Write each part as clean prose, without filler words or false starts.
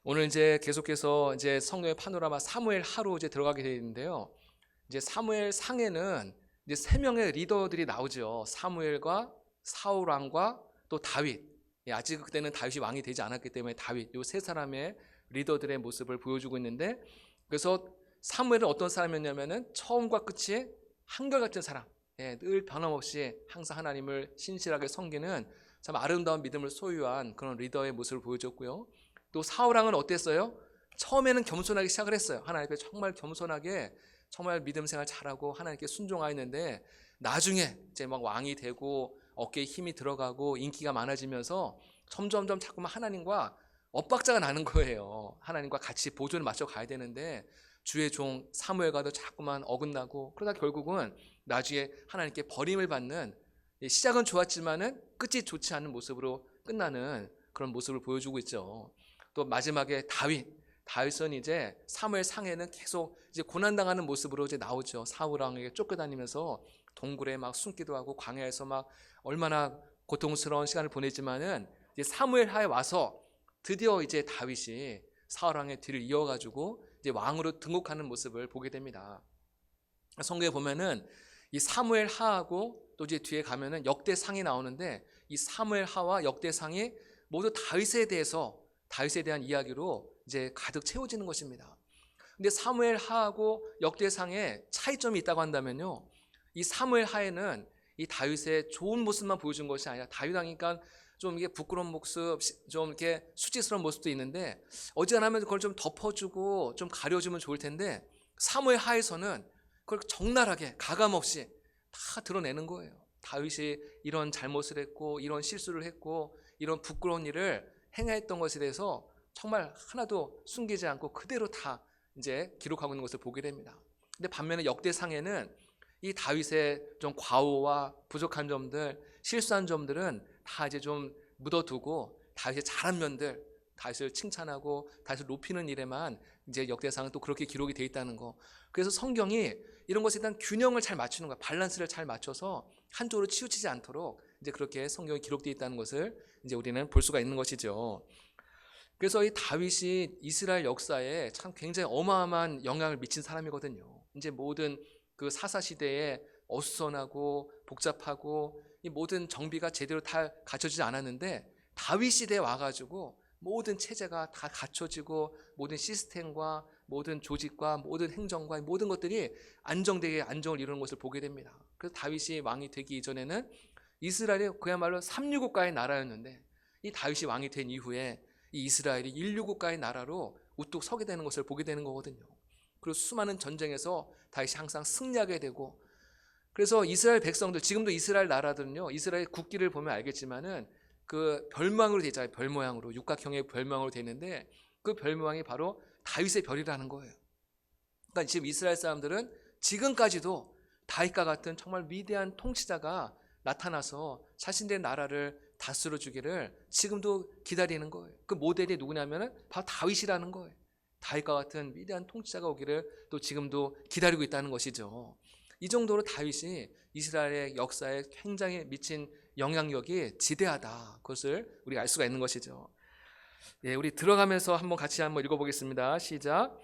오늘 이제 계속해서 이제 성경의 파노라마 사무엘 하로 이제 들어가게 되는데요. 이제 사무엘 상에는 이제 세 명의 리더들이 나오죠. 사무엘과 사울 왕과 또 다윗. 아직 그때는 다윗이 왕이 되지 않았기 때문에 다윗, 이 세 사람의 리더들의 모습을 보여주고 있는데, 그래서 사무엘은 어떤 사람이었냐면은 처음과 끝이 한결같은 사람, 늘 변함없이 항상 하나님을 신실하게 섬기는 참 아름다운 믿음을 소유한 그런 리더의 모습을 보여줬고요. 또 사울 왕은 어땠어요? 처음에는 겸손하게 시작을 했어요. 하나님 앞에 정말 겸손하게 정말 믿음 생활 잘하고 하나님께 순종하였는데, 나중에 이제 막 왕이 되고 어깨에 힘이 들어가고 인기가 많아지면서 점점점 자꾸만 하나님과 엇박자가 나는 거예요. 하나님과 같이 보조를 맞춰 가야 되는데 주의 종 사무엘과도 자꾸만 어긋나고, 그러다 결국은 나중에 하나님께 버림을 받는, 시작은 좋았지만은 끝이 좋지 않은 모습으로 끝나는 그런 모습을 보여주고 있죠. 또 마지막에 다윗은 이제 사무엘 상에는 계속 이제 고난당하는 모습으로 이제 나오죠. 사울 왕에게 쫓겨다니면서 동굴에 막 숨기도 하고 광야에서 막 얼마나 고통스러운 시간을 보내지만은 이제 사무엘 하에 와서 드디어 이제 다윗이 사울 왕의 뒤를 이어가지고 이제 왕으로 등극하는 모습을 보게 됩니다. 성경에 보면은 이 사무엘 하하고 또 이제 뒤에 가면은 역대상이 나오는데, 이 사무엘 하와 역대상이 모두 다윗에 대한 이야기로 이제 가득 채워지는 것입니다. 근데 사무엘 하하고 역대상에 차이점이 있다고 한다면요, 이 사무엘 하에는 이 다윗의 좋은 모습만 보여준 것이 아니라, 다윗 왕이니까 좀 이게 부끄러운 모습, 좀 이렇게 수치스러운 모습도 있는데 어지간하면 그걸 좀 덮어주고 좀 가려주면 좋을 텐데, 사무엘 하에서는 그걸 적나라하게 가감없이 다 드러내는 거예요. 다윗이 이런 잘못을 했고 이런 실수를 했고 이런 부끄러운 일을 행했던 것에 대해서 정말 하나도 숨기지 않고 그대로 다 이제 기록하고 있는 것을 보게 됩니다. 근데 반면에 역대상에는 이 다윗의 좀 과오와 부족한 점들, 실수한 점들은 다 이제 좀 묻어두고 다윗의 잘한 면들, 다윗을 칭찬하고 다윗을 높이는 일에만 이제 역대상은 또 그렇게 기록이 되어 있다는 거. 그래서 성경이 이런 것에 대한 균형을 잘 맞추는 거야. 밸런스를 잘 맞춰서 한쪽으로 치우치지 않도록 이제 그렇게 성경이 기록되어 있다는 것을 이제 우리는 볼 수가 있는 것이죠. 그래서 이 다윗이 이스라엘 역사에 참 굉장히 어마어마한 영향을 미친 사람이거든요. 이제 모든 그 사사 시대에 어수선하고 복잡하고 이 모든 정비가 제대로 다 갖춰지지 않았는데, 다윗 시대에 와가지고 모든 체제가 다 갖춰지고 모든 시스템과 모든 조직과 모든 행정과 모든 것들이 안정되게 안정을 이루는 것을 보게 됩니다. 그래서 다윗이 왕이 되기 이전에는 이스라엘이 그야말로 삼류국가의 나라였는데, 이 다윗이 왕이 된 이후에 이 이스라엘이 인류국가의 나라로 우뚝 서게 되는 것을 보게 되는 거거든요. 그리고 수많은 전쟁에서 다윗이 항상 승리하게 되고, 그래서 이스라엘 백성들, 지금도 이스라엘 나라들은요, 이스라엘 국기를 보면 알겠지만은 그 별망으로 되어 있잖아요. 별 모양으로, 육각형의 별망으로 되어 있는데 그 별 모양이 바로 다윗의 별이라는 거예요. 그러니까 지금 이스라엘 사람들은 지금까지도 다윗과 같은 정말 위대한 통치자가 나타나서 자신들의 나라를 다스려 주기를 지금도 기다리는 거예요. 그 모델이 누구냐면은 바로 다윗이라는 거예요. 다윗과 같은 위대한 통치자가 오기를 또 지금도 기다리고 있다는 것이죠. 이 정도로 다윗이 이스라엘의 역사에 굉장히 미친 영향력이 지대하다, 그것을 우리가 알 수가 있는 것이죠. 우리 들어가면서 같이 한번 읽어보겠습니다. 시작.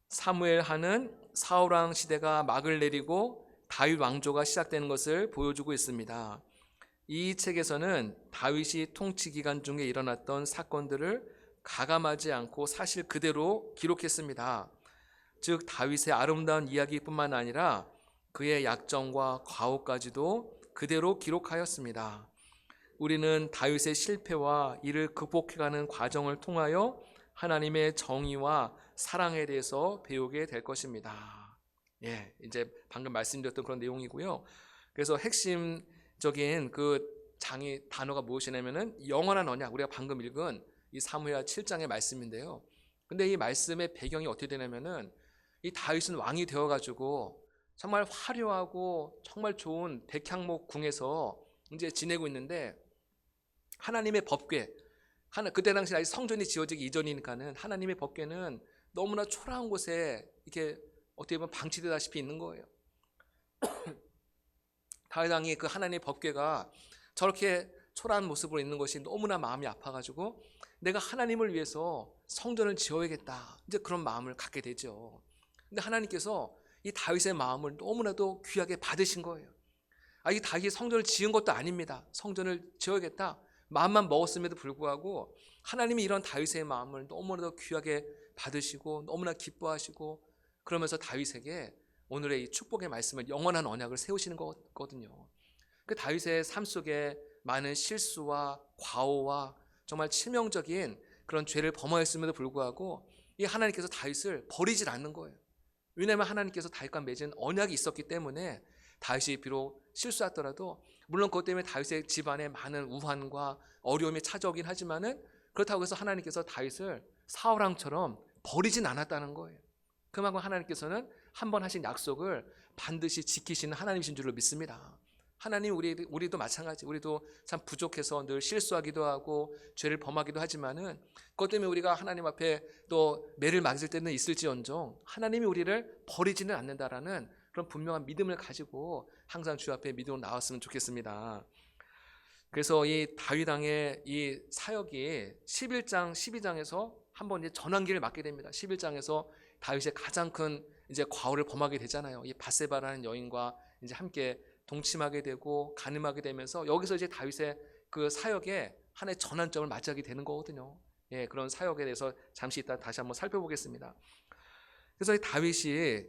사무엘 하는 사울 왕 시대가 막을 내리고 다윗 왕조가 시작되는 것을 보여주고 있습니다. 이 책에서는 다윗이 통치 기간 중에 일어났던 사건들을 가감하지 않고 사실 그대로 기록했습니다. 즉 다윗의 아름다운 이야기뿐만 아니라 그의 약점과 과오까지도 그대로 기록하였습니다. 우리는 다윗의 실패와 이를 극복해가는 과정을 통하여 하나님의 정의와 사랑에 대해서 배우게 될 것입니다. 이제 방금 말씀드렸던 그런 내용이고요. 그래서 핵심적인 그 단어가 무엇이냐면은 영원한 언약, 우리가 방금 읽은 이 사무엘하 7장의 말씀인데요. 근데 이 말씀의 배경이 어떻게 되냐면은 이 다윗은 왕이 되어가지고 정말 화려하고 정말 좋은 백향목 궁에서 이제 지내고 있는데, 하나님의 법궤, 그때 당시 아직 성전이 지어지기 이전이니까는 하나님의 법궤는 너무나 초라한 곳에 이렇게 어떻게 보면 방치되다시피 있는 거예요. 다윗 왕이 그 하나님의 법궤가 저렇게 초라한 모습으로 있는 것이 너무나 마음이 아파가지고 내가 하나님을 위해서 성전을 지어야겠다, 이제 그런 마음을 갖게 되죠. 근데 하나님께서 이 다윗의 마음을 너무나도 귀하게 받으신 거예요. 이 다윗이 성전을 지은 것도 아닙니다. 성전을 지어야겠다 마음만 먹었음에도 불구하고 하나님이 이런 다윗의 마음을 너무나도 귀하게 받으시고 너무나 기뻐하시고, 그러면서 다윗에게 오늘의 이 축복의 말씀을, 영원한 언약을 세우시는 거거든요. 그 다윗의 삶 속에 많은 실수와 과오와 정말 치명적인 그런 죄를 범하였음에도 불구하고 이 하나님께서 다윗을 버리질 않는 거예요. 왜냐하면 하나님께서 다윗과 맺은 언약이 있었기 때문에 다윗이 비록 실수하더라도, 물론 그것 때문에 다윗의 집안에 많은 우환과 어려움이 찾아오긴 하지만은 그렇다고 해서 하나님께서 다윗을 사울 왕처럼 버리진 않았다는 거예요. 그만큼 하나님께서는 한 번 하신 약속을 반드시 지키시는 하나님이신 줄로 믿습니다. 하나님, 우리도 마찬가지. 우리도 참 부족해서 늘 실수하기도 하고 죄를 범하기도 하지만은 그것 때문에 우리가 하나님 앞에 또 매를 맞을 때는 있을지언정 하나님이 우리를 버리지는 않는다라는 그런 분명한 믿음을 가지고 항상 주 앞에 믿음으로 나왔으면 좋겠습니다. 그래서 이 다윗 왕의 이 사역이 11장, 12장에서 한번 이제 전환기를 맞게 됩니다. 11장에서 다윗의 가장 큰 이제 과오를 범하게 되잖아요. 이 밧세바라는 여인과 이제 함께 동침하게 되고 간음하게 되면서 여기서 이제 다윗의 그 사역에 하나의 전환점을 맞이하게 되는 거거든요. 예, 그런 사역에 대해서 잠시 이따 다시 한번 살펴보겠습니다. 그래서 이 다윗이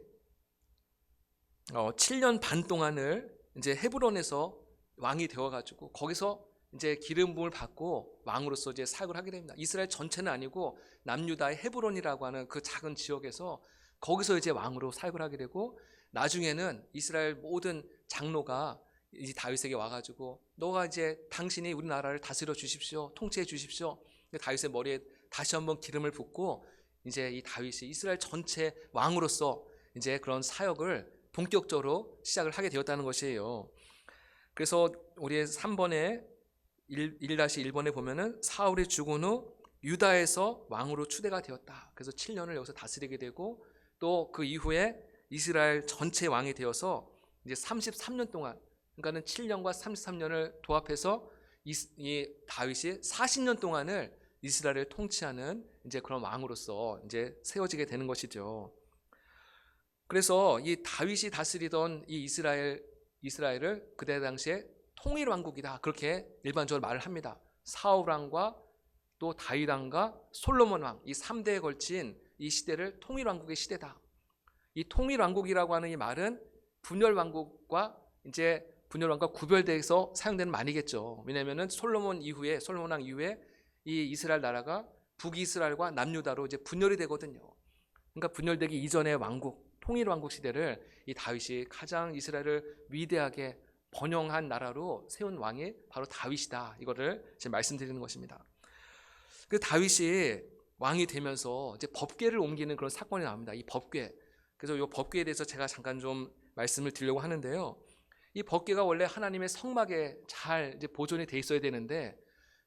7년 반 동안을 이제 헤브론에서 왕이 되어가지고 거기서 이제 기름 부음을 받고 왕으로서 이제 사역을 하게 됩니다. 이스라엘 전체는 아니고 남유다의 헤브론이라고 하는 그 작은 지역에서 거기서 이제 왕으로 사역을 하게 되고, 나중에는 이스라엘 모든 장로가 이 다윗에게 와가지고 너가 이제 당신이 우리나라를 다스려 주십시오, 통치해 주십시오. 다윗의 머리에 다시 한번 기름을 붓고 이제 이 다윗이 이스라엘 전체 왕으로서 이제 그런 사역을 본격적으로 시작을 하게 되었다는 것이에요. 그래서 우리의 3번에 1-1번에 보면은 사울이 죽은 후 유다에서 왕으로 추대가 되었다. 그래서 7년을 여기서 다스리게 되고 또 그 이후에 이스라엘 전체 왕이 되어서 이제 33년 동안, 그러니까는 7년과 33년을 도합해서 이 다윗이 40년 동안을 이스라엘을 통치하는 이제 그런 왕으로서 이제 세워지게 되는 것이죠. 그래서 이 다윗이 다스리던 이 이스라엘을 그때 당시에 통일 왕국이다, 그렇게 일반적으로 말을 합니다. 사울 왕과 또 다윗 왕과 솔로몬 왕, 이 3대에 걸친 이 시대를 통일 왕국의 시대다. 이 통일 왕국이라고 하는 이 말은 분열 왕국과 구별돼서 사용되는 말이겠죠. 왜냐하면은 솔로몬 왕 이후에 이 이스라엘 나라가 북이스라엘과 남유다로 이제 분열이 되거든요. 그러니까 분열되기 이전의 왕국, 통일 왕국 시대를 이 다윗이 가장 이스라엘을 위대하게 번영한 나라로 세운 왕이 바로 다윗이다. 이거를 지금 말씀드리는 것입니다. 그 다윗이 왕이 되면서 이제 법궤를 옮기는 그런 사건이 나옵니다. 이 법궤. 그래서 이 법궤에 대해서 제가 잠깐 좀 말씀을 드리려고 하는데요. 이 법궤가 원래 하나님의 성막에 잘 이제 보존이 돼 있어야 되는데,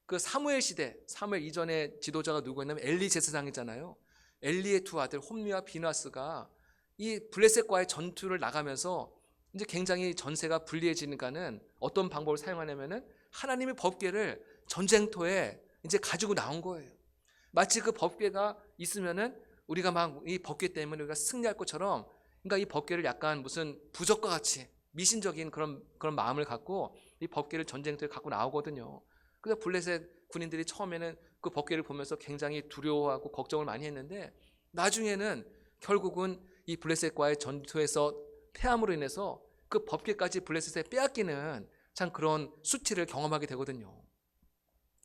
그 사무엘 시대, 사무엘 이전에 지도자가 누구였냐면 엘리 제사장이잖아요. 엘리의 두 아들 홈리와 비나스가 이 블레셋과의 전투를 나가면서 이제 굉장히 전세가 불리해지니까는 어떤 방법을 사용하냐면은 하나님의 법궤를 전쟁터에 이제 가지고 나온 거예요. 마치 그 법궤가 있으면은 우리가 막 이 법궤 때문에 우리가 승리할 것처럼, 그러니까 이 법궤를 약간 무슨 부적과 같이 미신적인 그런 마음을 갖고 이 법궤를 전쟁터에 갖고 나오거든요. 그래서 블레셋 군인들이 처음에는 그 법궤를 보면서 굉장히 두려워하고 걱정을 많이 했는데, 나중에는 결국은 이 블레셋과의 전투에서 패함으로 인해서 그 법궤까지 블레셋에 빼앗기는 참 그런 수치를 경험하게 되거든요.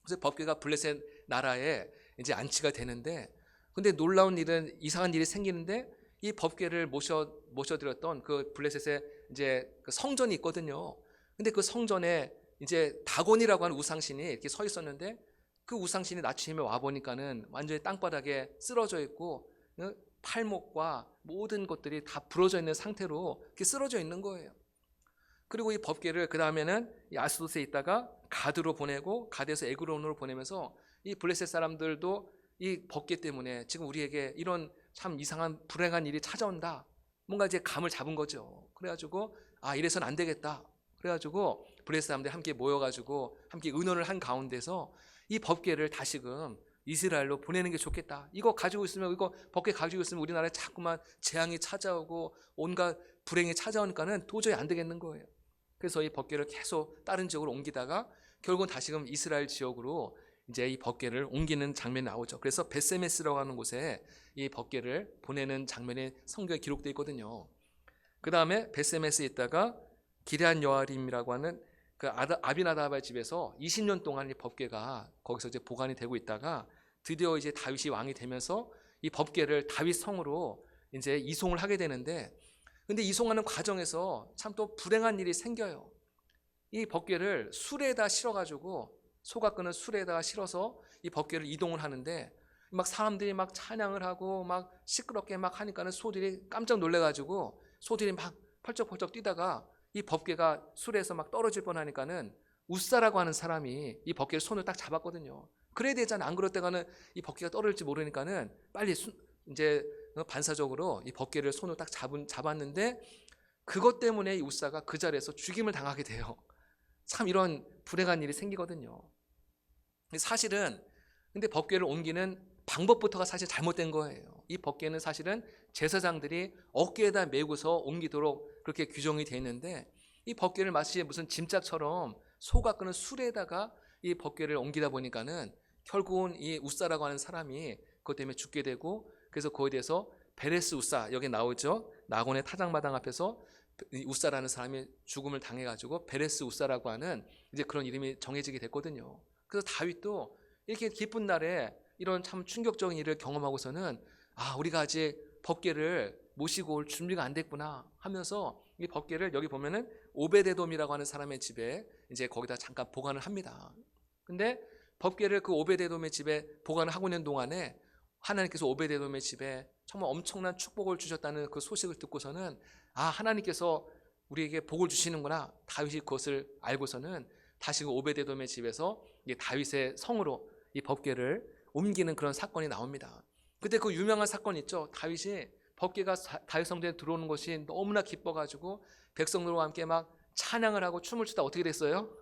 그래서 법궤가 블레셋 나라에 이제 안치가 되는데, 근데 놀라운 일은, 이상한 일이 생기는데, 이 법궤를 모셔드렸던 그 블레셋에 이제 그 성전이 있거든요. 근데 그 성전에 이제 다곤이라고 하는 우상신이 이렇게 서 있었는데, 그 우상신이 나침에 와 보니까는 완전히 땅바닥에 쓰러져 있고 팔목과 모든 것들이 다 부러져 있는 상태로 이렇게 쓰러져 있는 거예요. 그리고 이 법궤를 그 다음에는 이 아스돗에 있다가 가드로 보내고, 가드에서 에그론으로 보내면서 이 블레셋 사람들도 이 법궤 때문에 지금 우리에게 이런 참 이상한 불행한 일이 찾아온다, 뭔가 이제 감을 잡은 거죠. 그래가지고 이래서는 안 되겠다. 그래가지고 블레셋 사람들이 함께 모여가지고 함께 의논을 한 가운데서 이 법궤를 다시금 이스라엘로 보내는 게 좋겠다. 이거 가지고 있으면, 이거 법궤 가지고 있으면 우리나라에 자꾸만 재앙이 찾아오고 온갖 불행이 찾아오니까는 도저히 안 되겠는 거예요. 그래서 이 법궤를 계속 다른 지역으로 옮기다가 결국은 다시금 이스라엘 지역으로 이제 이 법궤를 옮기는 장면이 나오죠. 그래서 벳세메스라고 하는 곳에 이 법궤를 보내는 장면이 성경에 기록되어 있거든요. 그 다음에 벳세메스에 있다가 기럇 여아림이라고 하는 그 아비나답의 집에서 20년 동안 이 법궤가 거기서 이제 보관이 되고 있다가 드디어 이제 다윗이 왕이 되면서 이 법궤를 다윗 성으로 이제 이송을 하게 되는데, 근데 이송하는 과정에서 참 또 불행한 일이 생겨요. 이 법궤를 수레에다 실어가지고, 소가 끄는 수레에다가 실어서 이 법궤를 이동을 하는데, 막 사람들이 막 찬양을 하고 막 시끄럽게 막 하니까는 소들이 깜짝 놀래가지고 소들이 막 펄쩍펄쩍 뛰다가 이 법궤가 수레에서 막 떨어질 뻔하니까는 웃사라고 하는 사람이 이 법궤를 손을 딱 잡았거든요. 그래야 되잖아. 안 그럴 때가는 이 법궤가 떨어질지 모르니까는 빨리 이제 반사적으로 이 법궤를 손을 딱 잡았는데, 그것 때문에 이 웃사가 그 자리에서 죽임을 당하게 돼요. 참 이런 불행한 일이 생기거든요. 사실은 근데 법궤를 옮기는 방법부터가 사실 잘못된 거예요. 이 법궤는 사실은 제사장들이 어깨에다 메고서 옮기도록 그렇게 규정이 되어 있는데, 이 법궤를 마치 무슨 짐짝처럼 소가 끄는 수레에다가 이 법궤를 옮기다 보니까는 결국은 이 웃사라고 하는 사람이 그것 때문에 죽게 되고, 그래서 거기에 대해서 베레스 웃사, 여기 나오죠. 나곤의 타작마당 앞에서 웃사라는 사람이 죽음을 당해가지고 베레스 웃사라고 하는 이제 그런 이름이 정해지게 됐거든요. 그래서 다윗도 이렇게 기쁜 날에 이런 참 충격적인 일을 경험하고서는 우리가 아직 법궤를 모시고 올 준비가 안 됐구나 하면서 이 법궤를 여기 보면은 오베데돔이라고 하는 사람의 집에 이제 거기다 잠깐 보관을 합니다. 근데 법궤를 그 오베데돔의 집에 보관을 하고 있는 동안에 하나님께서 오베데돔의 집에 정말 엄청난 축복을 주셨다는 그 소식을 듣고서는 하나님께서 우리에게 복을 주시는구나. 다윗이 그것을 알고서는 다시 그 오베데돔의 집에서 다윗의 성으로 이 법궤를 옮기는 그런 사건이 나옵니다. 그때 그 유명한 사건 있죠. 다윗이 법궤가 다윗 성전에 들어오는 것이 너무나 기뻐가지고 백성들과 함께 막 찬양을 하고 춤을 추다 어떻게 됐어요?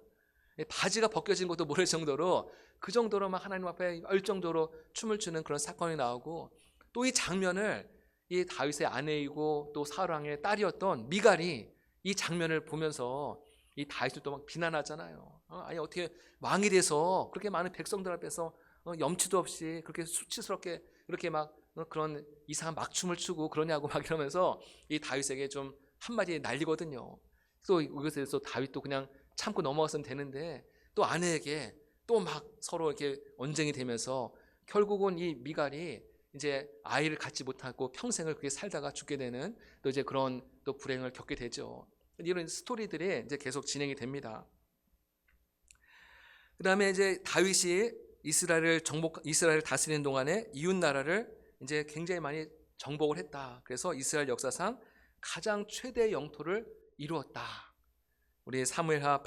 바지가 벗겨진 것도 모를 정도로, 그 정도로 막 하나님 앞에 열정적으로 춤을 추는 그런 사건이 나오고, 또 이 장면을 이 다윗의 아내이고 또 사울 왕의 딸이었던 미갈이 이 장면을 보면서 이 다윗을 또 막 비난하잖아요. 아니 어떻게 왕이 돼서 그렇게 많은 백성들 앞에서 염치도 없이 그렇게 수치스럽게 이렇게 막 그런 이상한 막춤을 추고 그러냐고 막 이러면서 이 다윗에게 좀 한마디 날리거든요. 또 이것에 대해서 다윗도 그냥 참고 넘어가서는 되는데, 또 아내에게 또 막 서로 이렇게 언쟁이 되면서 결국은 이 미갈이 이제 아이를 갖지 못하고 평생을 그렇게 살다가 죽게 되는 또 이제 그런 또 불행을 겪게 되죠. 이런 스토리들이 이제 계속 진행이 됩니다. 그 다음에 이제 다윗이 이스라엘을 다스리는 동안에 이웃 나라를 이제 굉장히 많이 정복을 했다. 그래서 이스라엘 역사상 가장 최대 영토를 이루었다. 우리 사무엘하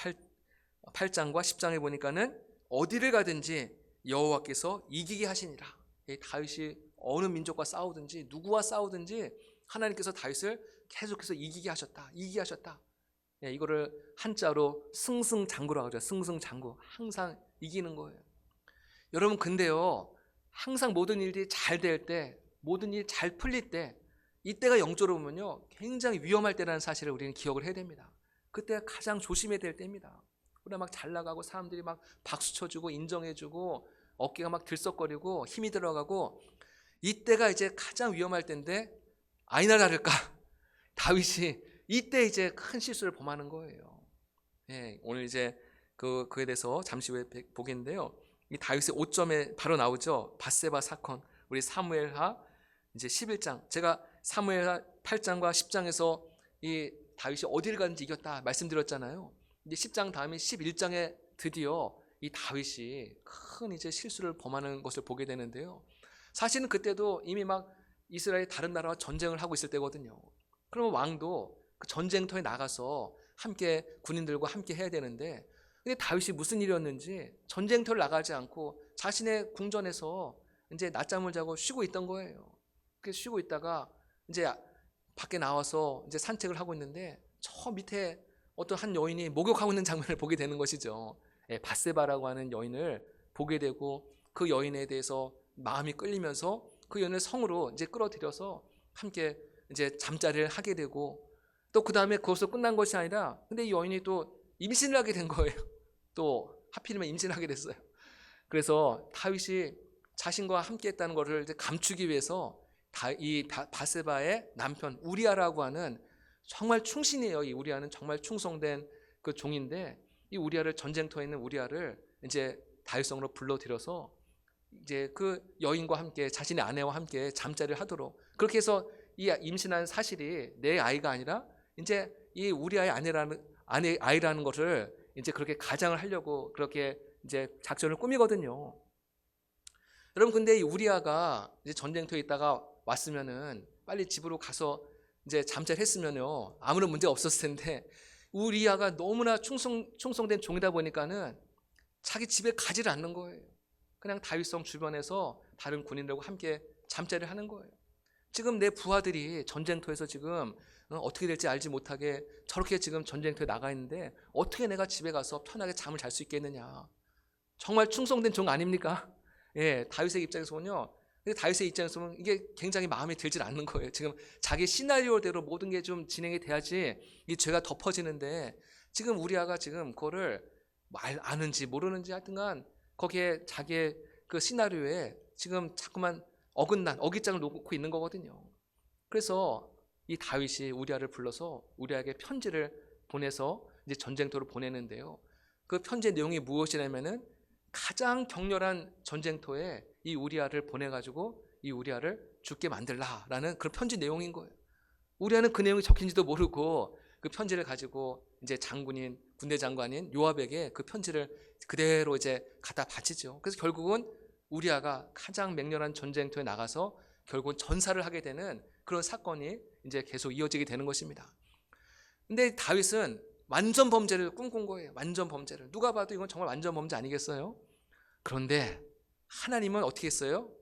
8장과 10장에 보니까는 어디를 가든지 여호와께서 이기게 하시니라. 다윗이 어느 민족과 싸우든지 누구와 싸우든지 하나님께서 다윗을 계속해서 이기게 하셨다. 이기게 하셨다. 이거를 한자로 승승장구라고 하죠. 승승장구. 항상 이기는 거예요. 여러분 근데요, 항상 모든 일이 잘 될 때, 모든 일이 잘 풀릴 때, 이때가 영적으로 보면요 굉장히 위험할 때라는 사실을 우리는 기억을 해야 됩니다. 그때가 가장 조심해야 될 때입니다. 우리가 막 잘 나가고 사람들이 막 박수 쳐주고 인정해주고 어깨가 막 들썩거리고 힘이 들어가고, 이때가 이제 가장 위험할 때인데 아니나 다를까 다윗이 이때 이제 큰 실수를 범하는 거예요. 오늘 이제 그에 대해서 잠시 후에 보겠는데요. 이 다윗의 오점에 바로 나오죠. 밧세바 사건. 우리 사무엘하 이제 11장. 제가 사무엘하 8장과 10장에서 이 다윗이 어디를 가든지 이겼다 말씀드렸잖아요. 이제 10장 다음에 11장에 드디어 이 다윗이 큰 이제 실수를 범하는 것을 보게 되는데요. 사실은 그때도 이미 막 이스라엘 다른 나라와 전쟁을 하고 있을 때거든요. 그러면 왕도 그 전쟁터에 나가서 함께 군인들과 함께 해야 되는데, 근데 다윗이 무슨 일이었는지 전쟁터를 나가지 않고 자신의 궁전에서 이제 낮잠을 자고 쉬고 있던 거예요. 그래서 쉬고 있다가 이제 밖에 나와서 이제 산책을 하고 있는데 저 밑에 어떤 한 여인이 목욕하고 있는 장면을 보게 되는 것이죠. 예, 밧세바라고 하는 여인을 보게 되고 그 여인에 대해서 마음이 끌리면서 그 여인을 성으로 이제 끌어들여서 함께 이제 잠자리를 하게 되고 또 그 다음에 그것으로 끝난 것이 아니라 근데 이 여인이 또 임신을 하게 된 거예요. 또 하필이면 임신하게 됐어요. 그래서 다윗이 자신과 함께 했다는 것을 이제 감추기 위해서 이 밧세바의 남편 우리아라고 하는 정말 충신이에요. 이 우리아는 정말 충성된 그 종인데 이 우리아를 전쟁터에 있는 우리아를 이제 다윗성으로 불러들여서 이제 그 여인과 함께 자신의 아내와 함께 잠자리를 하도록 그렇게 해서 이 임신한 사실이 내 아이가 아니라 이제 이 우리아의 아이라는 것을 이제 그렇게 가장을 하려고 그렇게 이제 작전을 꾸미거든요. 여러분 근데 이 우리아가 이제 전쟁터에 있다가 왔으면은 빨리 집으로 가서 이제 잠자리 했으면요 아무런 문제 없었을 텐데 우리아가 너무나 충성된 종이다 보니까는 자기 집에 가지를 않는 거예요. 그냥 다윗성 주변에서 다른 군인들과 함께 잠자리를 하는 거예요. 지금 내 부하들이 전쟁터에서 지금 어떻게 될지 알지 못하게 저렇게 지금 전쟁터에 나가 있는데 어떻게 내가 집에 가서 편하게 잠을 잘 수 있겠느냐. 정말 충성된 종 아닙니까? 예, 다윗의 입장에서 보면요. 다윗의 입장에서 보면 이게 굉장히 마음에 들질 않는 거예요. 지금 자기 시나리오대로 모든 게 좀 진행이 돼야지 이 죄가 덮어지는데 지금 우리아가 지금 그거를 아는지 모르는지 하여튼간 거기에 자기의 그 시나리오에 지금 자꾸만 어깃장을 놓고 있는 거거든요. 그래서 이 다윗이 우리아를 불러서 우리아에게 편지를 보내서 이제 전쟁터로 보내는데요. 그 편지의 내용이 무엇이냐면은 가장 격렬한 전쟁터에 이 우리아를 보내가지고 이 우리아를 죽게 만들라라는 그런 편지 내용인 거예요. 우리아는 그 내용이 적힌지도 모르고 그 편지를 가지고 이제 군대 장관인 요압에게 그 편지를 그대로 이제 갖다 바치죠. 그래서 결국은 우리아가 가장 맹렬한 전쟁터에 나가서 결국은 전사를 하게 되는 그런 사건이 이제 계속 이어지게 되는 것입니다. 근데 다윗은 완전 범죄를 꿈꾼 거예요. 완전 범죄를. 누가 봐도 이건 정말 완전 범죄 아니겠어요? 그런데 하나님은 어떻게 했어요?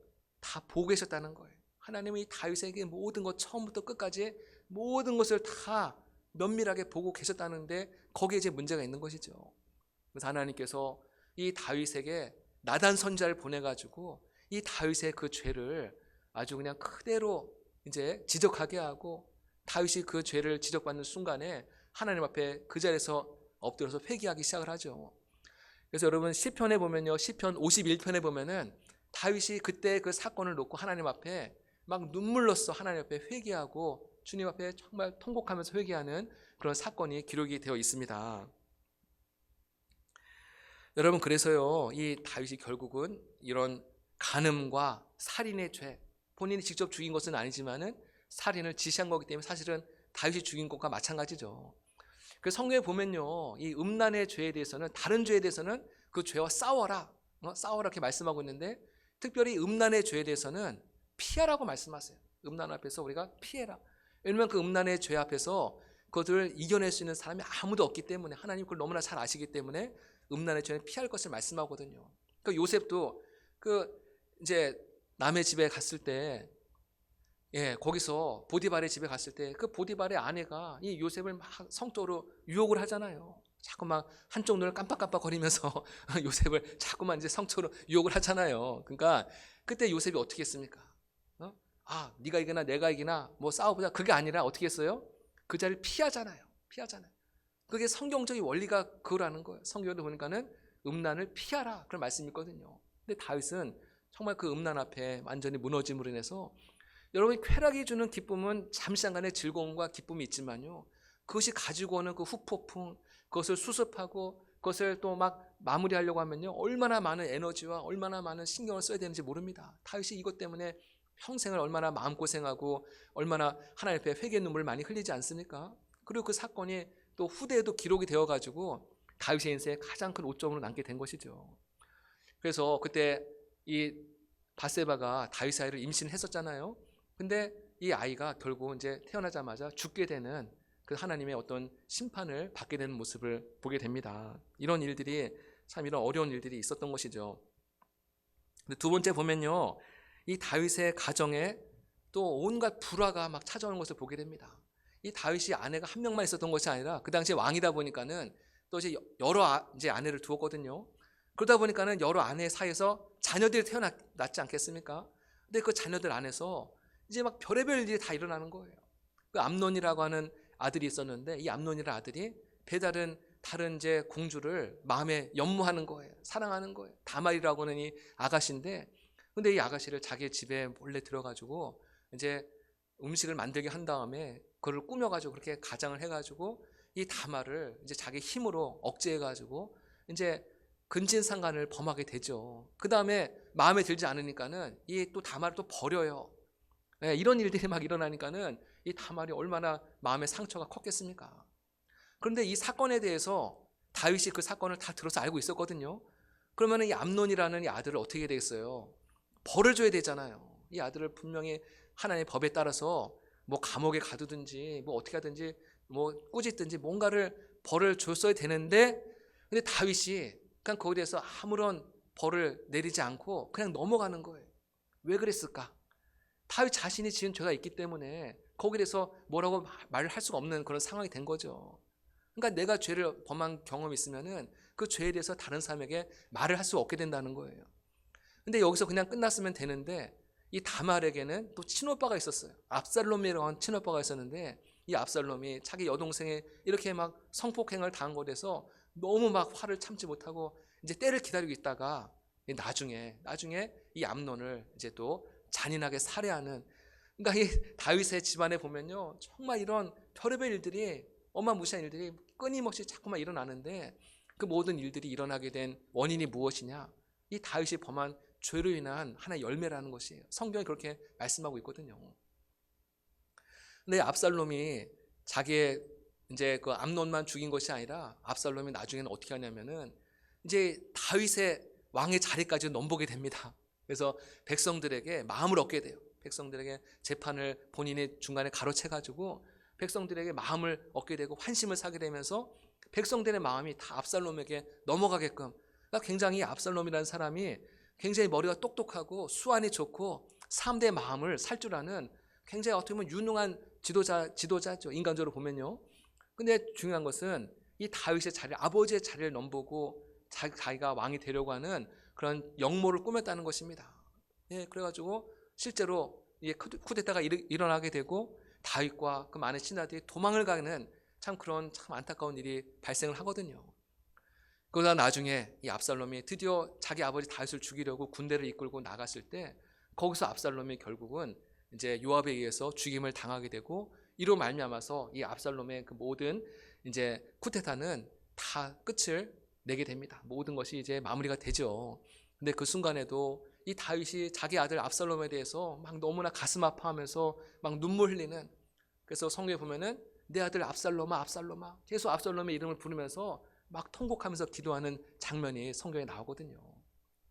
다 보고 계셨다는 거예요. 하나님은 이 다윗에게 모든 것 처음부터 끝까지 모든 것을 다 면밀하게 보고 계셨다는데 거기에 이제 문제가 있는 것이죠. 그래서 하나님께서 이 다윗에게 나단 선지자를 보내가지고 이 다윗의 그 죄를 아주 그냥 그대로 이제 지적하게 하고 다윗이 그 죄를 지적받는 순간에 하나님 앞에 그 자리에서 엎드려서 회개하기 시작을 하죠. 그래서 여러분 시편에 보면요, 시편 51편에 보면은 다윗이 그때 그 사건을 놓고 하나님 앞에 막 눈물로써 하나님 앞에 회개하고 주님 앞에 정말 통곡하면서 회개하는 그런 사건이 기록이 되어 있습니다. 여러분 그래서요 이 다윗이 결국은 이런 간음과 살인의 죄, 본인이 직접 죽인 것은 아니지만은 살인을 지시한 거기 때문에 사실은 다윗이 죽인 것과 마찬가지죠. 그 성경에 보면요 이 음란의 죄에 대해서는 다른 죄에 대해서는 그 죄와 싸워라 이렇게 말씀하고 있는데 특별히 음란의 죄에 대해서는 피하라고 말씀하세요. 음란 앞에서 우리가 피해라. 왜냐하면 그 음란의 죄 앞에서 그것을 이겨낼 수 있는 사람이 아무도 없기 때문에 하나님 그걸 너무나 잘 아시기 때문에 음란의 죄는 피할 것을 말씀하거든요. 그 요셉도 그 이제 남의 집에 갔을 때 거기서 보디발의 집에 갔을 때 그 보디발의 아내가 이 요셉을 막 성적으로 유혹을 하잖아요. 자꾸 막 한쪽 눈을 깜빡깜빡거리면서 요셉을 자꾸만 이제 성적으로 유혹을 하잖아요. 그러니까 그때 요셉이 어떻게 했습니까? 네가 이기나 내가 이기나 뭐 싸워보자. 그게 아니라 어떻게 했어요? 그 자리를 피하잖아요. 그게 성경적인 원리가 그거라는 거예요. 성경에 보니까는 음란을 피하라 그런 말씀이 있거든요. 근데 다윗은 정말 그 음란 앞에 완전히 무너짐으로 인해서 여러분이 쾌락이 주는 기쁨은 잠시간의 즐거움과 기쁨이 있지만요 그것이 가지고 오는 그 후폭풍, 그것을 수습하고 그것을 또 막 마무리하려고 하면요 얼마나 많은 에너지와 얼마나 많은 신경을 써야 되는지 모릅니다. 다윗이 이것 때문에 평생을 얼마나 마음고생하고 얼마나 하나님 앞에 회개 눈물을 많이 흘리지 않습니까? 그리고 그 사건이 또 후대에도 기록이 되어가지고 다윗의 인생의 가장 큰 오점으로 남게 된 것이죠. 그래서 그때 이 밧세바가 다윗 아이를 임신했었잖아요. 근데 이 아이가 결국 이제 태어나자마자 죽게 되는 그 하나님의 어떤 심판을 받게 되는 모습을 보게 됩니다. 이런 일들이 참 이런 어려운 일들이 있었던 것이죠. 근데 두 번째 보면요, 이 다윗의 가정에 또 온갖 불화가 막 찾아오는 것을 보게 됩니다. 이 다윗이 아내가 한 명만 있었던 것이 아니라 그 당시에 왕이다 보니까는 또 이제 여러 이제 아내를 두었거든요. 그러다 보니까는 여러 아내 사이에서 자녀들이 태어났지 않겠습니까? 근데 그 자녀들 안에서 이제 막 별의별 일이 다 일어나는 거예요. 그 암논이라고 하는 아들이 있었는데 이 암논이라는 아들이 다른 이제 공주를 마음에 연모하는 거예요. 사랑하는 거예요. 다말이라고 하는 이 아가씨인데, 근데 이 아가씨를 자기 집에 몰래 들어가지고 이제 음식을 만들게 한 다음에 그걸 꾸며가지고 그렇게 가장을 해가지고 이 다말을 이제 자기 힘으로 억제해가지고 이제 근친상간을 범하게 되죠. 그 다음에 마음에 들지 않으니까는 이 또 다말을 또 버려요. 네, 이런 일들이 막 일어나니까는 이 다말이 얼마나 마음의 상처가 컸겠습니까? 그런데 이 사건에 대해서 다윗이 그 사건을 다 들어서 알고 있었거든요. 그러면 이 암논이라는 이 아들을 어떻게 되겠어요? 벌을 줘야 되잖아요. 이 아들을 분명히 하나님의 법에 따라서 뭐 감옥에 가두든지 뭐 어떻게 하든지 뭐 꾸짖든지 뭔가를 벌을 줬어야 되는데, 근데 다윗이 그냥 거기에 대해서 아무런 벌을 내리지 않고 그냥 넘어가는 거예요. 왜 그랬을까? 다윗 자신이 지은 죄가 있기 때문에 거기에 대해서 뭐라고 말을 할 수가 없는 그런 상황이 된 거죠. 그러니까 내가 죄를 범한 경험이 있으면은 그 죄에 대해서 다른 사람에게 말을 할 수 없게 된다는 거예요. 근데 여기서 그냥 끝났으면 되는데 이 다말에게는 또 친오빠가 있었어요. 압살롬이라고 하는 친오빠가 있었는데 이 압살롬이 자기 여동생이 이렇게 막 성폭행을 당한 것에 대해서 너무 막 화를 참지 못하고 이제 때를 기다리고 있다가 나중에 이 암논을 이제 또 잔인하게 살해하는, 그러니까 이 다윗의 집안에 보면요 정말 이런 별의별 일들이 어마무시한 일들이 끊임없이 자꾸만 일어나는데 그 모든 일들이 일어나게 된 원인이 무엇이냐? 이 다윗이 범한 죄로 인한 하나의 열매라는 것이에요. 성경이 그렇게 말씀하고 있거든요. 근데 압살롬이 자기의 이제 그 암논만 죽인 것이 아니라 압살롬이 나중에는 어떻게 하냐면은 이제 다윗의 왕의 자리까지 넘보게 됩니다. 그래서 백성들에게 마음을 얻게 돼요. 백성들에게 재판을 본인이 중간에 가로채 가지고 백성들에게 마음을 얻게 되고 환심을 사게 되면서 백성들의 마음이 다 압살롬에게 넘어가게끔, 그러니까 굉장히 압살롬이라는 사람이 굉장히 머리가 똑똑하고 수완이 좋고 사람들의 마음을 살 줄 아는 굉장히 어떻게 보면 유능한 지도자죠. 인간적으로 보면요. 근데 중요한 것은 이 다윗의 자리, 아버지의 자리를 넘보고 자기가 왕이 되려고 하는 그런 역모를 꾸몄다는 것입니다. 예, 그래가지고 실제로 쿠데타가 일어나게 되고 다윗과 그 많은 신하들이 도망을 가는 참 안타까운 일이 발생을 하거든요. 그러다 나중에 이 압살롬이 드디어 자기 아버지 다윗을 죽이려고 군대를 이끌고 나갔을 때 거기서 압살롬이 결국은 이제 요압에 의해서 죽임을 당하게 되고, 이로 말미암아서 이 압살롬의 그 모든 이제 쿠데타는 다 끝을 내게 됩니다. 모든 것이 이제 마무리가 되죠. 근데 그 순간에도 이 다윗이 자기 아들 압살롬에 대해서 막 너무나 가슴 아파하면서 막 눈물 흘리는, 그래서 성경에 보면은 내 아들 압살롬아 압살롬아 계속 압살롬의 이름을 부르면서 막 통곡하면서 기도하는 장면이 성경에 나오거든요.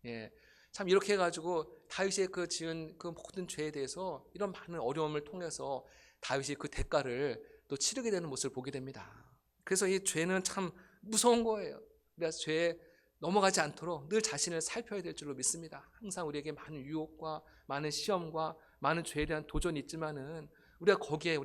예, 참 이렇게 해가지고 다윗이 그 지은 그 모든 죄에 대해서 이런 많은 어려움을 통해서 다윗이 그 대가를 또 치르게 되는 모습을 보게 됩니다. 그래서 이 죄는 참 무서운 거예요. 그래서 죄에 넘어가지 않도록 늘 자신을 살펴야 될 줄로 믿습니다. 항상 우리에게 많은 유혹과 많은 시험과 많은 죄에 대한 도전이 있지만은 우리가 거기에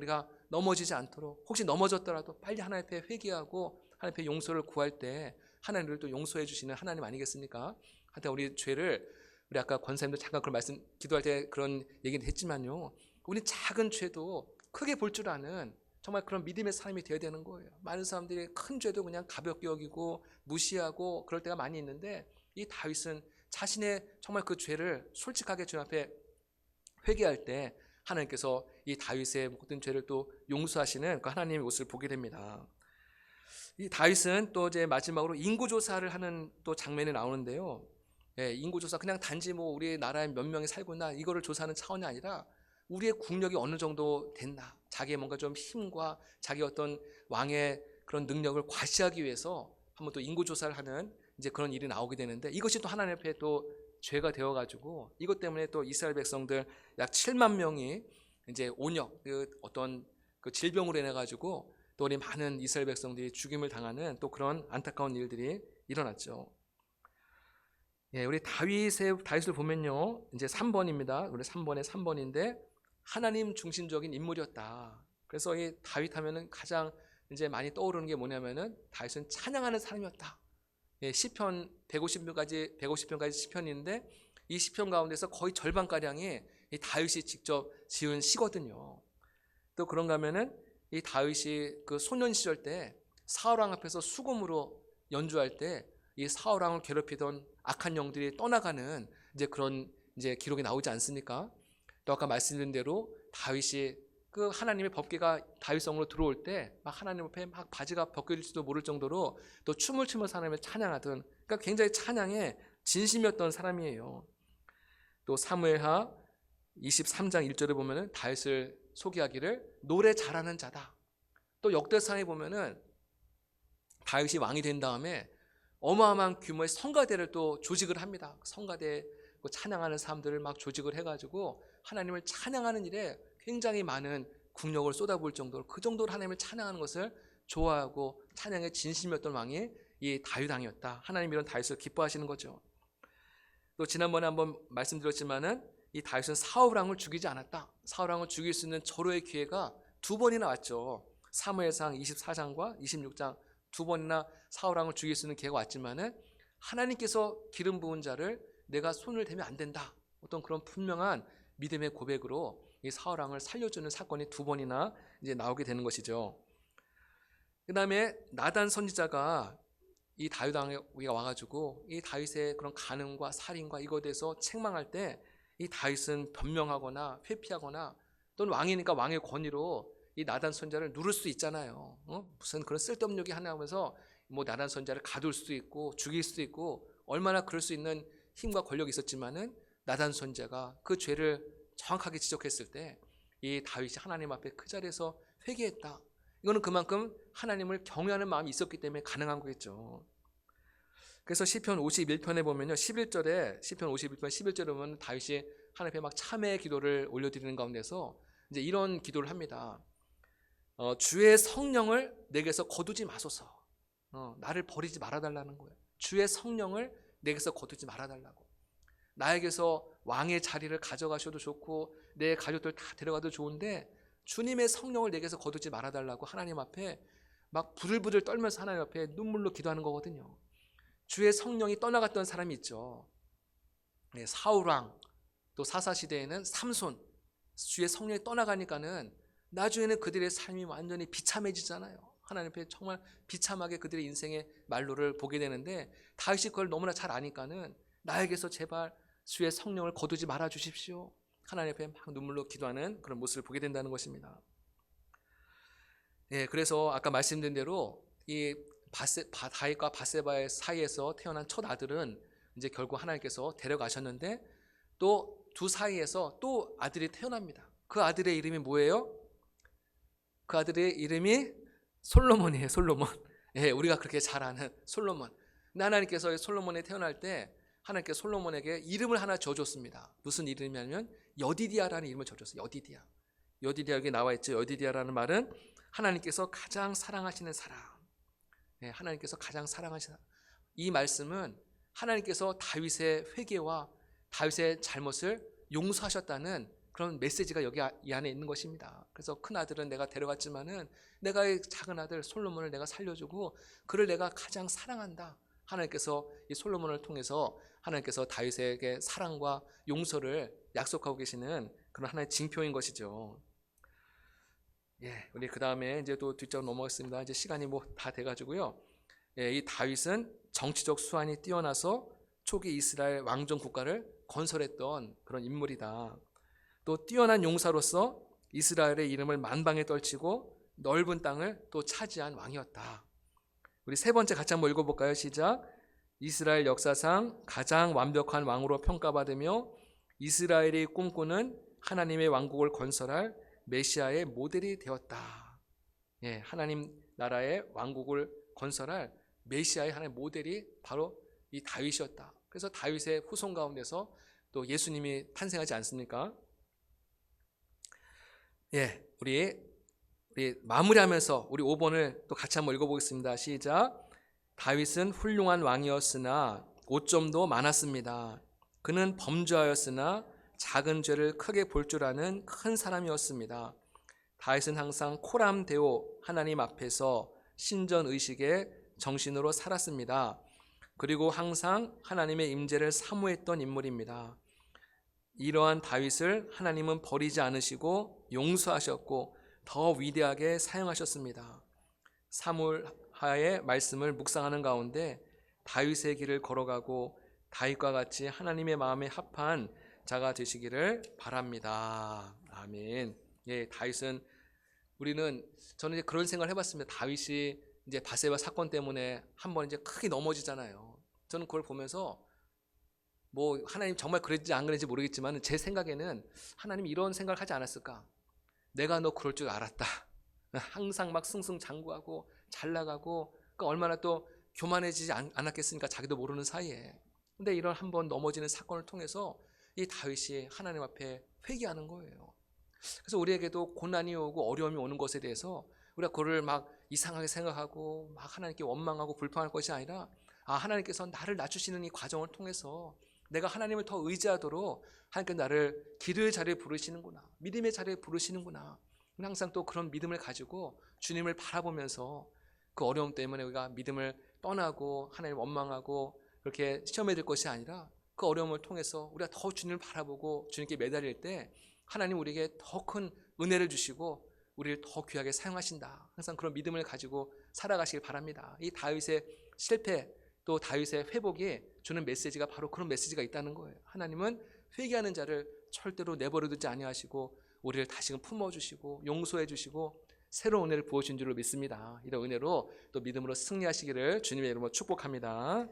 넘어지지 않도록, 혹시 넘어졌더라도 빨리 하나님 앞에 회개하고 하나님 앞에 용서를 구할 때 하나님을 또 용서해 주시는 하나님 아니겠습니까? 하여튼 우리 죄를, 우리 아까 권사님도 잠깐 그런 말씀 기도할 때 그런 얘기는 했지만요, 우리 작은 죄도 크게 볼 줄 아는 정말 그런 믿음의 사람이 되어야 되는 거예요. 많은 사람들이 큰 죄도 그냥 가볍게 여기고 무시하고 그럴 때가 많이 있는데 이 다윗은 자신의 정말 그 죄를 솔직하게 주님 앞에 회개할 때 하나님께서 이 다윗의 모든 죄를 또 용서하시는 그 하나님의 모습을 보게 됩니다. 이 다윗은 또 이제 마지막으로 인구조사를 하는 또 장면이 나오는데요. 예, 인구조사 그냥 단지 뭐 우리나라에 몇 명이 살고 있나 이거를 조사하는 차원이 아니라 우리의 국력이 어느 정도 됐나, 자기의 뭔가 좀 힘과 자기 어떤 왕의 그런 능력을 과시하기 위해서 한번 또 인구조사를 하는 이제 그런 일이 나오게 되는데, 이것이 또 하나님 앞에 또 죄가 되어가지고 이것 때문에 또 이스라엘 백성들 약 7만 명이 이제 온역, 어떤 그 질병으로 인해 가지고 또 우리 많은 이스라엘 백성들이 죽임을 당하는 또 그런 안타까운 일들이 일어났죠. 예, 우리 다윗을 보면요, 이제 3번입니다. 우리 3번에 3번인데 하나님 중심적인 인물이었다. 그래서 이 다윗 하면은 가장 이제 많이 떠오르는 게 뭐냐면은 다윗은 찬양하는 사람이었다. 예, 시편 150편까지 시편인데 이 시편 가운데서 거의 절반가량이 이 다윗이 직접 지은 시거든요. 또 그런가 하면은 이 다윗이 그 소년 시절 때 사울왕 앞에서 수금으로 연주할 때 이 사울왕을 괴롭히던 악한 영들이 떠나가는 이제 그런 이제 기록이 나오지 않습니까? 또 아까 말씀드린 대로 다윗이 그 하나님의 법궤가 다윗성으로 들어올 때 막 하나님 앞에 막 바지가 벗겨질지도 모를 정도로 또 춤을 추면서 하나님을 찬양하던, 그러니까 굉장히 찬양에 진심이었던 사람이에요. 또 사무엘하 23장 1절에 보면은 다윗을 소개하기를 노래 잘하는 자다. 또 역대상에 보면은 다윗이 왕이 된 다음에 어마어마한 규모의 성가대를 또 조직을 합니다. 성가대 찬양하는 사람들을 막 조직을 해가지고 하나님을 찬양하는 일에 굉장히 많은 국력을 쏟아부을 정도로, 그 정도로 하나님을 찬양하는 것을 좋아하고 찬양의 진심이었던 왕이 이 다윗 왕이었다. 하나님 이런 다윗을 기뻐하시는 거죠. 또 지난번에 한번 말씀드렸지만은 이 다윗은 사울 왕을 죽이지 않았다. 사울 왕을 죽일 수 있는 절호의 기회가 두 번이나 왔죠. 사무엘상 24장과 26장 두 번이나 사울 왕을 죽일 수 있는 기회가 왔지만은 하나님께서 기름 부은 자를 내가 손을 대면 안 된다. 어떤 그런 분명한 믿음의 고백으로 이 사울 왕을 살려주는 사건이 두 번이나 이제 나오게 되는 것이죠. 그 다음에 나단 선지자가 이 다윗 왕에 와가지고 이 다윗의 그런 간음과 살인과 이거에 대해서 책망할 때 이 다윗은 변명하거나 회피하거나 또는 왕이니까 왕의 권위로 이 나단 선지자를 누를 수 있잖아요. 무슨 그런 쓸데없는 얘기 하나 하면서 뭐 나단 선지자를 가둘 수도 있고 죽일 수도 있고 얼마나 그럴 수 있는 힘과 권력이 있었지만은 나단 선지자가 그 죄를 정확하게 지적했을 때 이 다윗이 하나님 앞에 그 자리에서 회개했다. 이거는 그만큼 하나님을 경외하는 마음이 있었기 때문에 가능한 거겠죠. 그래서 시편 51편에 보면요, 11절에 시편 51편 11절에 보면 다윗이 하나님 앞에 막 참회의 기도를 올려드리는 가운데서 이제 이런 기도를 합니다. 주의 성령을 내게서 거두지 마소서. 나를 버리지 말아달라는 거예요. 주의 성령을 내게서 거두지 말아달라고. 나에게서 왕의 자리를 가져가셔도 좋고 내 가족들 다 데려가도 좋은데 주님의 성령을 내게서 거두지 말아달라고 하나님 앞에 막 부들부들 떨면서 하나님 앞에 눈물로 기도하는 거거든요. 주의 성령이 떠나갔던 사람이 있죠. 사울왕, 또 사사시대에는 삼손, 주의 성령이 떠나가니까는 나중에는 그들의 삶이 완전히 비참해지잖아요. 하나님 앞에 정말 비참하게 그들의 인생의 말로를 보게 되는데 다윗이 그걸 너무나 잘 아니까는 나에게서 제발 주의 성령을 거두지 말아 주십시오. 하나님 앞에 막 눈물로 기도하는 그런 모습을 보게 된다는 것입니다. 그래서 아까 말씀드린 대로 이 다윗과 밧세바의 사이에서 태어난 첫 아들은 이제 결국 하나님께서 데려가셨는데 또 두 사이에서 또 아들이 태어납니다. 그 아들의 이름이 뭐예요? 그 아들의 이름이 솔로몬이에요. 솔로몬. 우리가 그렇게 잘 아는 솔로몬. 근데 하나님께서 솔로몬이 태어날 때 하나님께서 솔로몬에게 이름을 하나 지어줬습니다. 무슨 이름이냐면 여디디아라는 이름을 지어줬어요. 여디디아. 여디디아 여기 나와 있죠. 여디디아라는 말은 하나님께서 가장 사랑하시는 사람. 하나님께서 가장 사랑하시는 사람. 이 말씀은 하나님께서 다윗의 회개와 다윗의 잘못을 용서하셨다는 그런 메시지가 여기 이 안에 있는 것입니다. 그래서 큰 아들은 내가 데려갔지만은 내가 이 작은 아들 솔로몬을 내가 살려주고 그를 내가 가장 사랑한다. 하나님께서 이 솔로몬을 통해서 하나님께서 다윗에게 사랑과 용서를 약속하고 계시는 그런 하나의 징표인 것이죠. 우리 그 다음에 이제 또 뒷장 넘어가겠습니다. 이제 시간이 뭐 다 돼가지고요. 이 다윗은 정치적 수완이 뛰어나서 초기 이스라엘 왕정 국가를 건설했던 그런 인물이다. 또 뛰어난 용사로서 이스라엘의 이름을 만방에 떨치고 넓은 땅을 또 차지한 왕이었다. 우리 세 번째 같이 한번 읽어볼까요? 시작. 이스라엘 역사상 가장 완벽한 왕으로 평가받으며 이스라엘이 꿈꾸는 하나님의 왕국을 건설할 메시아의 모델이 되었다. 하나님 나라의 왕국을 건설할 메시아의 하나의 모델이 바로 이 다윗이었다. 그래서 다윗의 후손 가운데서 또 예수님이 탄생하지 않습니까? 우리 마무리하면서 우리 5번을 또 같이 한번 읽어보겠습니다. 시작. 다윗은 훌륭한 왕이었으나 오점도 많았습니다. 그는 범죄하였으나 작은 죄를 크게 볼 줄 아는 큰 사람이었습니다. 다윗은 항상 코람데오 하나님 앞에서 신전 의식의 정신으로 살았습니다. 그리고 항상 하나님의 임재를 사모했던 인물입니다. 이러한 다윗을 하나님은 버리지 않으시고 용서하셨고 더 위대하게 사용하셨습니다. 사무엘하의 말씀을 묵상하는 가운데 다윗의 길을 걸어가고 다윗과 같이 하나님의 마음에 합한 자가 되시기를 바랍니다. 아멘. 예, 다윗은 저는 이제 그런 생각을 해봤습니다. 다윗이 이제 바세바 사건 때문에 한번 이제 크게 넘어지잖아요. 저는 그걸 보면서 뭐 하나님 정말 그랬지 안 그랬지 모르겠지만 제 생각에는 하나님이 이런 생각을 하지 않았을까? 내가 너 그럴 줄 알았다. 항상 막 승승장구하고 잘 나가고 그러니까 얼마나 또 교만해지지 않았겠습니까? 자기도 모르는 사이에. 근데 이런 한번 넘어지는 사건을 통해서 이 다윗이 하나님 앞에 회개하는 거예요. 그래서 우리에게도 고난이 오고 어려움이 오는 것에 대해서 우리가 그거를 막 이상하게 생각하고 막 하나님께 원망하고 불평할 것이 아니라 하나님께서 나를 낮추시는 이 과정을 통해서 내가 하나님을 더 의지하도록 하나님께 나를 길을 자리에 부르시는구나, 믿음의 자리에 부르시는구나. 항상 또 그런 믿음을 가지고 주님을 바라보면서 그 어려움 때문에 우리가 믿음을 떠나고 하나님을 원망하고 그렇게 시험에 들 것이 아니라 그 어려움을 통해서 우리가 더 주님을 바라보고 주님께 매달릴 때 하나님 우리에게 더 큰 은혜를 주시고 우리를 더 귀하게 사용하신다. 항상 그런 믿음을 가지고 살아가시길 바랍니다. 이 다윗의 실패 또 다윗의 회복이 주는 메시지가 바로 그런 메시지가 있다는 거예요. 하나님은 회개하는 자를 절대로 내버려두지 아니하시고 우리를 다시금 품어주시고 용서해 주시고 새로운 은혜를 부어주신 줄로 믿습니다. 이런 은혜로 또 믿음으로 승리하시기를 주님의 이름으로 축복합니다.